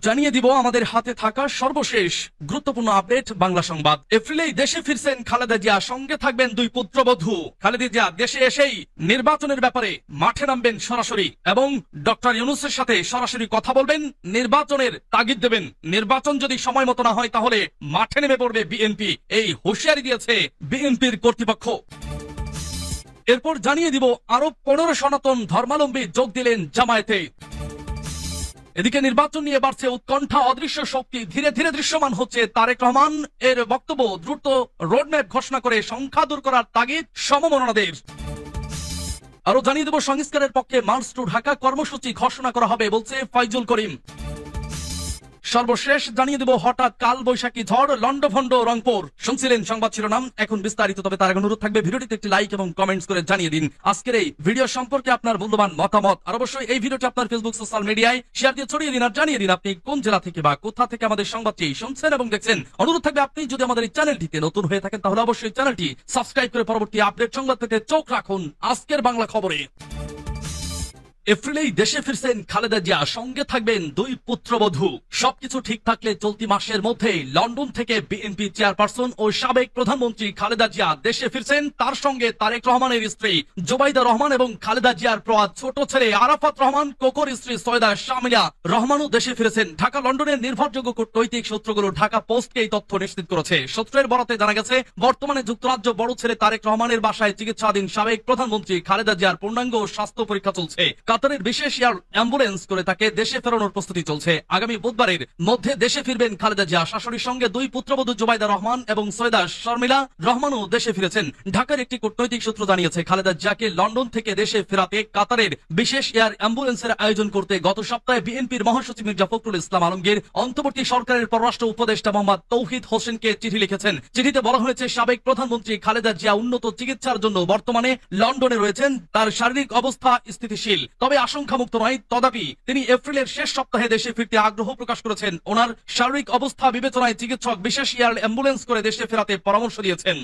জানিয়ে দিব আমাদের হাতে থাকা সর্বশেষ গুরুত্বপূর্ণ আপডেট বাংলা সংবাদ। এপ্রিলেই দেশে ফিরছেন খালেদা জিয়া, সঙ্গে থাকবেন দুই পুত্রবধূ। খালেদা জিয়া দেশে এসেই নির্বাচনের ব্যাপারে মাঠে নামবেন সরাসরি এবং ডক্টর ইউনূসের সাথে সরাসরি কথা বলবেন, নির্বাচনের তাগিদ দেবেন। নির্বাচন যদি সময় মতো না হয় তাহলে মাঠে নেমে পড়বে বিএনপি, এই হুঁশিয়ারি দিয়েছে বিএনপির কর্তৃপক্ষ। এরপর জানিয়ে দিব আরো 15 সনাতন ধর্মাবলম্বী যোগ দিলেন জামায়াতে। এদিকে নির্বাচন নিয়ে বাড়ছে উৎকণ্ঠা, অদৃশ্য শক্তি ধীরে ধীরে দৃশ্যমান হচ্ছে। তারেক রহমান এর বক্তব্য, দ্রুত রোডম্যাপ ঘোষণা করে সংখ্যা দূর করার তাগিদ সমমনদের। আরো জানিয়ে দেব সংস্কারের পক্ষে মার্চ টু ঢাকা কর্মসূচি ঘোষণা করা হবে বলছে ফয়জুল করিম। সর্বশেষ জানিয়ে দেব হঠাৎ কাল বৈশাখী ঝড় লন্ডভন্ড রংপুর। শুনছিলেন সংবাদ শিরোনাম, এখন বিস্তারিত। তবে তার আগে অনুরোধ থাকবে ভিডিওটিতে একটি লাইক এবং কমেন্টস করে জানিয়ে দিন আজকের এই ভিডিও সম্পর্কে আপনার মূল্যবান মতামত। আর অবশ্যই এই ভিডিওটি আপনার ফেসবুক সোশ্যাল মিডিয়ায় শেয়ার দিয়ে ছড়িয়ে দিন আর জানিয়ে দিন আপনি কোন জেলা থেকে বা কোথা থেকে আমাদের সংবাদটি শুনছেন এবং দেখছেন। অনুরোধ থাকবে আপনি যদি আমাদের এই চ্যানেলটিতে নতুন হয়ে থাকেন তাহলে অবশ্যই চ্যানেলটি সাবস্ক্রাইব করে পরবর্তী আপডেট সংবাদ পেতে চোখ রাখুন আজকের বাংলা খবরে। এপ্রিলেই দেশে ফিরছেন খালেদা জিয়া, সঙ্গে থাকবেন দুই পুত্রবধূ। সবকিছু ঠিক থাকলে চলতি মাসের মধ্যেই লন্ডন থেকে বিএনপি চেয়ারপারসন ও সাবেক প্রধানমন্ত্রী খালেদা জিয়া দেশে ফিরছেন। তার সঙ্গে তারেক রহমানের স্ত্রী জোবাইদা রহমান এবং খালেদা জিয়ার প্রয়াত ছোট ছেলে আরাফাত রহমান, কোকোর স্ত্রী সৈয়দা শামিলা রহমানও দেশে ফিরেছেন। ঢাকা লন্ডনের নির্ভরযোগ্য কূটনৈতিক সূত্রগুলো ঢাকা পোস্টকে এই তথ্য নিশ্চিত করেছে। সূত্রের বরাতে জানা গেছে বর্তমানে যুক্তরাজ্য বড় ছেলে তারেক রহমানের বাসায় চিকিৎসাধীন সাবেক প্রধানমন্ত্রী খালেদা জিয়ার পূর্ণাঙ্গ স্বাস্থ্য পরীক্ষা চলছে। কাতারের বিশেষ এয়ার অ্যাম্বুলেন্স করে তাকে দেশে ফেরানোর প্রস্তুতি চলছে। আগামী বুধবারের মধ্যে দেশে ফিরবেন খালেদা জিয়া। শাশুড়ির সঙ্গে দুই পুত্রবধূ জোবাইদা রহমান এবং সৈয়দা শামিলা রহমানও দেশে ফিরেছেন। ঢাকার একটি কূটনৈতিক সূত্র জানিয়েছে খালেদা জিয়াকে লন্ডন থেকে দেশে ফেরাতে কাতারের বিশেষ এয়ার অ্যাম্বুলেন্সের আয়োজন করতে গত সপ্তাহে বিএনপির মহাসচিব মির্জা ফখরুল ইসলাম আলমগীর অন্তর্বর্তী সরকারের পররাষ্ট্র উপদেষ্টা মোহাম্মদ তৌহিদ হোসেনকে চিঠি লিখেছেন। চিঠিতে বলা হয়েছে সাবেক প্রধানমন্ত্রী খালেদা জিয়া উন্নত চিকিৎসার জন্য বর্তমানে লন্ডনে রয়েছেন। তার শারীরিক অবস্থা স্থিতিশীল, তবে আশঙ্কামুক্ত নয়। তদাপি তিনি এপ্রিলের শেষ সপ্তাহে দেশে ফিরতে আগ্রহ প্রকাশ করেছেন। ওনার শারীরিক অবস্থা বিবেচনায় চিকিৎসক বিশেষ এয়ার অ্যাম্বুলেন্স করে দেশে ফেরাতে পরামর্শ দিয়েছেন।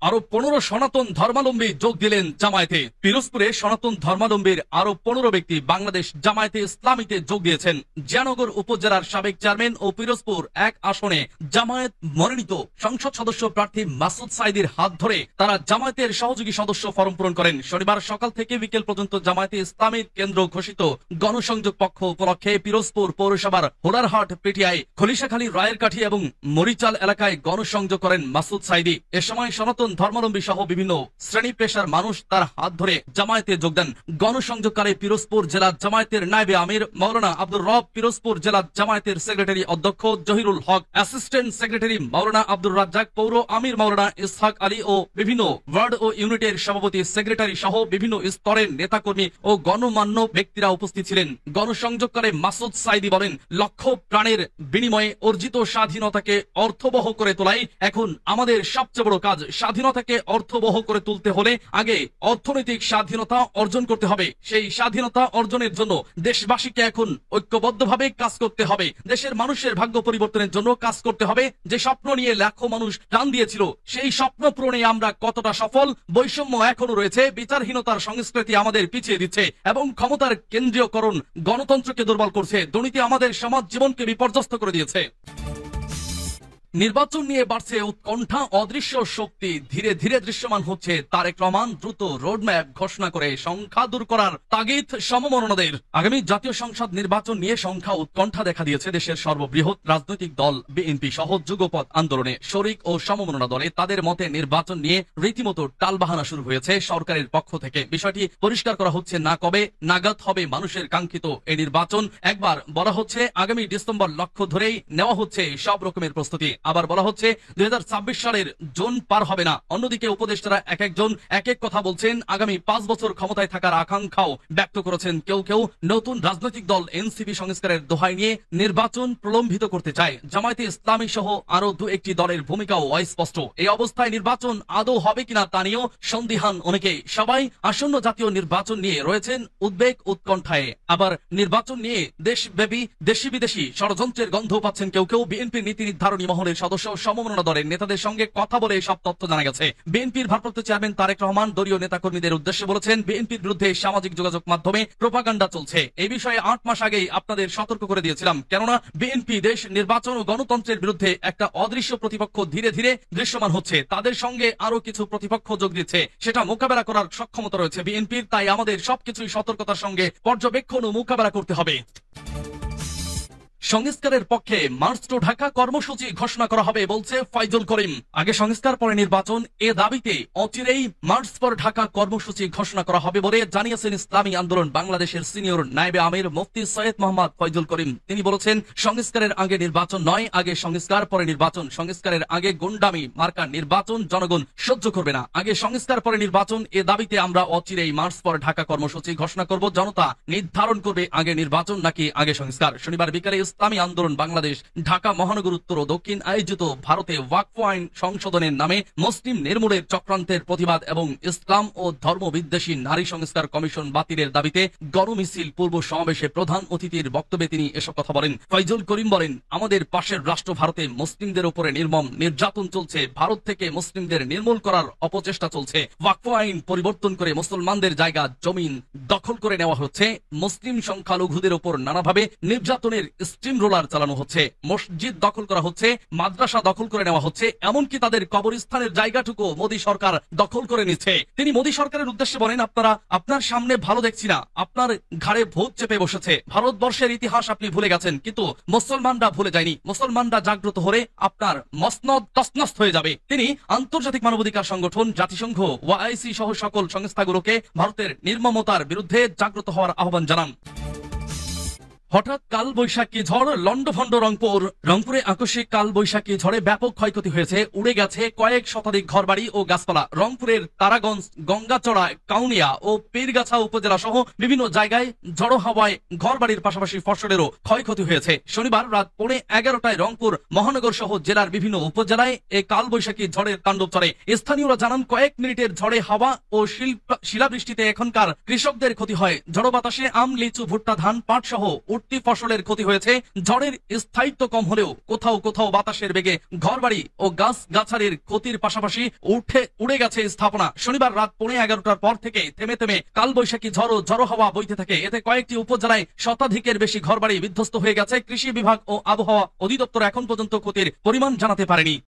আরো 15 সনাতন ধর্মাবলম্বী যোগ দিলেন জামায়াতে। পিরোজপুরে সনাতন ধর্মাবলম্বীর আরো 15 ব্যক্তি বাংলাদেশ জামায়াতে ইসলামীতে যোগ দিয়েছেন। জিয়ানগর উপজেলার সাবেক চেয়ারম্যান ও পিরোজপুর 1 আসনে জামায়াত মনোনীত সংসদ সদস্য প্রার্থী মাসুদ সাইদির হাত ধরে তারা জামায়াতের সহযোগী সদস্য ফরম পূরণ করেন। শনিবার সকাল থেকে বিকেল পর্যন্ত জামায়াতে ইসলামীর কেন্দ্র ঘোষিত গণসংযোগ পক্ষ উপলক্ষে পিরোজপুর পৌরসভার হোলারহাট, পিটিআই, খলিশাখালী, রায়েরকাঠি এবং মরিচাল এলাকায় গণসংযোগ করেন মাসুদ সাইদি। এ সময় সনাতন ধর্মাবলম্বী সহ বিভিন্ন শ্রেণী পেশার মানুষ তার হাত ধরে জামায়াতে যোগ দেন। গণসংযোগকালে পিরোজপুর জেলা জামায়াতের নায়েবে আমির মাওলানা আব্দুর রব, পিরোজপুর জেলা জামায়াতের সেক্রেটারি অধ্যক্ষ জহিরুল হক, অ্যাসিস্ট্যান্ট সেক্রেটারি মাওলানা আব্দুর রাজ্জাক, পৌর আমির মাওলানা ইসহাক আলী ও বিভিন্ন ওয়ার্ড ও ইউনিটের সভাপতি, সেক্রেটারি সহ বিভিন্ন স্তরের নেতাকর্মী ও গণমান্য ব্যক্তিরা উপস্থিত ছিলেন। গণসংযোগকালে মাসুদ সাইদি বলেন, লক্ষ প্রাণের বিনিময়ে অর্জিত স্বাধীনতাকে অর্থবহ করে তোলাই এখন আমাদের সবচেয়ে বড় কাজ। স্বাধীনতাকে অর্থবহ করে তুলতে হলে আগে অর্থনৈতিক স্বাধীনতা অর্জন করতে হবে। সেই স্বাধীনতা অর্জনের জন্য দেশবাসীকে এখন ঐক্যবদ্ধভাবে কাজ করতে হবে। দেশের মানুষের ভাগ্য পরিবর্তনের জন্য কাজ করতে হবে। যে স্বপ্ন নিয়ে লাখো মানুষ প্রাণ দিয়েছিল সেই স্বপ্ন পূরণে আমরা কতটা সফল? বৈষম্য এখনো রয়েছে, বিচারহীনতার সংস্কৃতি আমাদের পিছিয়ে দিচ্ছে এবং ক্ষমতার কেন্দ্রীয়করণ গণতন্ত্রকে দুর্বল করছে। দুর্নীতি আমাদের সমাজ জীবনকে বিপর্যস্ত করে দিয়েছে। নির্বাচন নিয়ে বাড়ছে উৎকণ্ঠা, অদৃশ্য শক্তি ধীরে ধীরে দৃশ্যমান হচ্ছে। তারেক রহমান দ্রুত রোডম্যাপ ঘোষণা করে সংখ্যা দূর করার তাগিদ সমমনদের। আগামী জাতীয় সংসদ নির্বাচন নিয়ে সংখ্যা উৎকণ্ঠা দেখা দিয়েছে দেশের সর্ববৃহৎ রাজনৈতিক দল বিএনপি সহ যুগপৎ আন্দোলনে শরিক ও সমমননা দলে। তাদের মতে নির্বাচন নিয়ে রীতিমতো টালবাহানা শুরু হয়েছে সরকারের পক্ষ থেকে। বিষয়টি পরিষ্কার করা হচ্ছে না কবে নাগাদ হবে মানুষের কাঙ্ক্ষিত এই নির্বাচন। একবার বলা হচ্ছে আগামী ডিসেম্বর লক্ষ্য ধরেই নেওয়া হচ্ছে সব রকমের প্রস্তুতি, আবার বলা হচ্ছে 2026 সালের জুন পার হবে না। অন্যদিকে উপদেষ্টারা এক একজন এক এক কথা বলছেন। আগামী 5 বছর ক্ষমতায় থাকার আকাঙ্ক্ষাও ব্যক্ত করেছেন কেউ কেউ। নতুন রাজনৈতিক দল এনসিপি সংস্কারের দোহাই নিয়ে নির্বাচন প্রলম্বিত করতে চায়। জামায়াতে ইসলামী সহ আরো 2-1টি দলের ভূমিকাও অস্পষ্ট। এই অবস্থায় নির্বাচন আদৌ হবে কিনা তা নিয়েও সন্দিহান অনেকেই। সবাই আসন্ন জাতীয় নির্বাচন নিয়ে রয়েছেন উদ্বেগ উৎকণ্ঠায়। আবার নির্বাচন নিয়ে দেশব্যাপী দেশি বিদেশি ষড়যন্ত্রের গন্ধ পাচ্ছেন কেউ কেউ। বিএনপির নীতি নির্ধারণী মহলের দলের সদস্য ও সমমনা দলের নেতাদের সঙ্গে কথা বলে সব তথ্য জানা গেছে। বিএনপির ভারপ্রাপ্ত চেয়ারম্যান তারেক রহমান দলীয় নেতাকর্মীদের উদ্দেশ্যে বলেছেন, বিএনপির বিরুদ্ধে সামাজিক যোগাযোগ মাধ্যমে প্রোপাগান্ডা চলছে। এই বিষয়ে 8 মাস আগেই আপনাদের সতর্ক করে দিয়েছিলাম, কেননা বিএনপি দেশ নির্বাচন ও গণতন্ত্রের বিরুদ্ধে একটা অদৃশ্য প্রতিপক্ষ ধীরে ধীরে দৃশ্যমান হচ্ছে। তাদের সঙ্গে আরো কিছু প্রতিপক্ষ যোগ দিচ্ছে, সেটা মোকাবেলা করার সক্ষমতা রয়েছে বিএনপির। তাই আমাদের সবকিছুই সতর্কতার সঙ্গে পর্যবেক্ষণ ও মোকাবেলা করতে হবে। সংস্কারের পক্ষে মার্চ টু ঢাকা কর্মসূচি ঘোষণা করা হবে বলছে ফয়জুল করিম। আগে সংস্কার পরে নির্বাচন, এ দাবিতে অচিরেই মার্চ পর ঢাকা কর্মসূচি ঘোষণা করা হবে বলে জানিয়েছেন ইসলামী আন্দোলন বাংলাদেশের সিনিয়র নায়েবে আমির মুফতি সৈয়দ মোহাম্মদ ফয়জুল করিম। তিনি বলেছেন, সংস্কারের আগে নির্বাচন নয়, আগে সংস্কার পরে নির্বাচন। সংস্কারের আগে গুন্ডামি মার্কা নির্বাচন জনগণ সহ্য করবে না। আগে সংস্কার পরে নির্বাচন, এ দাবিতে আমরা অচিরেই মার্চ পর ঢাকা কর্মসূচি ঘোষণা করব। জনতা নির্ধারণ করবে আগে নির্বাচন নাকি আগে সংস্কার। শনিবার বিকালে ইসলামী আন্দোলন বাংলাদেশ ঢাকা মহানগর উত্তর ও দক্ষিণ আয়োজিত ভারতে ওয়াকফ আইন সংশোধনের নামে মুসলিম নির্মূলের চক্রান্তের প্রতিবাদ এবং ইসলাম ও ধর্ম বিদ্বেষী নারী সংস্কার কমিশন বাতিলের দাবিতে গণমিছিল পূর্ব সমাবেশে প্রধান অতিথির বক্তব্যে তিনি এসব কথা বলেন। ফয়জুল করিম বলেন, আমাদের পাশের রাষ্ট্র ভারতে মুসলিমদের উপরে নির্মম নির্যাতন চলছে। ভারত থেকে মুসলিমদের নির্মূল করার অপচেষ্টা চলছে। ওয়াকফ আইন পরিবর্তন করে মুসলমানদের জায়গা জমিন দখল করে নেওয়া হচ্ছে। মুসলিম সংখ্যালঘুদের উপর নানাভাবে নির্যাতনের স্টিম রোলার চালানো হচ্ছে। মসজিদ দখল করা হচ্ছে, মাদ্রাসা দখল করে নেওয়া হচ্ছে, এমনকি তাদের কবরস্থানের জায়গাটুকু মোদী সরকার দখল করে নিচ্ছে। তিনি মোদী সরকারের উদ্দেশ্যে বলেন, আপনার সামনে ভালো দেখছি না, আপনার ঘাড়ে ভূত চেপে বসেছে। ভারতবর্ষের ইতিহাস আপনি ভুলে গেছেন, কিন্তু মুসলমানরা ভুলে যায়নি। মুসলমানরা জাগ্রত হলে আপনার মসনদ তছনছ হয়ে যাবে। তিনি আন্তর্জাতিক মানবাধিকার সংগঠন, জাতিসংঘ, ওআইসি সহ সকল সংস্থাগুলোকে ভারতের নির্মমতার বিরুদ্ধে জাগ্রত হওয়ার আহ্বান জানান। হঠাৎ কাল বৈশাখী ঝড় লন্ডভন্ড রংপুরে আকস্মিক কাল বৈশাখী ঝড়ে ব্যাপক ক্ষয়ক্ষতি হয়েছে। উড়ে গেছে কয়েক শতাধিক ঘরবাড়ি ও গাছপালা। রংপুরের তারাগঞ্জ, গঙ্গাচড়া, কাউনিয়া ও পীরগাছা উপজেলা সহ বিভিন্ন জায়গায় ঝড়ো হাওয়ায় ঘরবাড়ির পাশাপাশি ফসলেরও ক্ষয়ক্ষতি হয়েছে। শনিবার রাত 11:15টায় রংপুর মহানগর সহ জেলার বিভিন্ন উপজেলায় এই কাল বৈশাখী ঝড়ের তাণ্ডব চলে। স্থানীয়রা জানান, কয়েক মিনিটের ঝড়ে হাওয়া ও শিলাবৃষ্টিতে এখনকার কৃষকদের ক্ষতি হয়। ঝড়ো বাতাসে আম, লিচু, ভুট্টা, ধান, পাট সহ উঠতি ফসলের ক্ষতি হয়েছে। ঝড়ের স্থায়িত্ব কম হলেও কোথাও কোথাও বাতাসের বেগে ঘরবাড়ি ও গাছ গাছালির ক্ষতির পাশাপাশি উড়ে গেছে স্থাপনা। শনিবার রাত 11:15টার পর থেকে থেমে থেমে কালবৈশাখী ঝড়ো হাওয়া বইতে থাকে। এতে কয়েকটি উপজেলায় শতাধিকের বেশি ঘরবাড়ি বিধ্বস্ত হয়ে গেছে। কৃষি বিভাগ ও আবহাওয়া অধিদপ্তর এখন পর্যন্ত ক্ষতির পরিমাণ জানাতে পারেনি।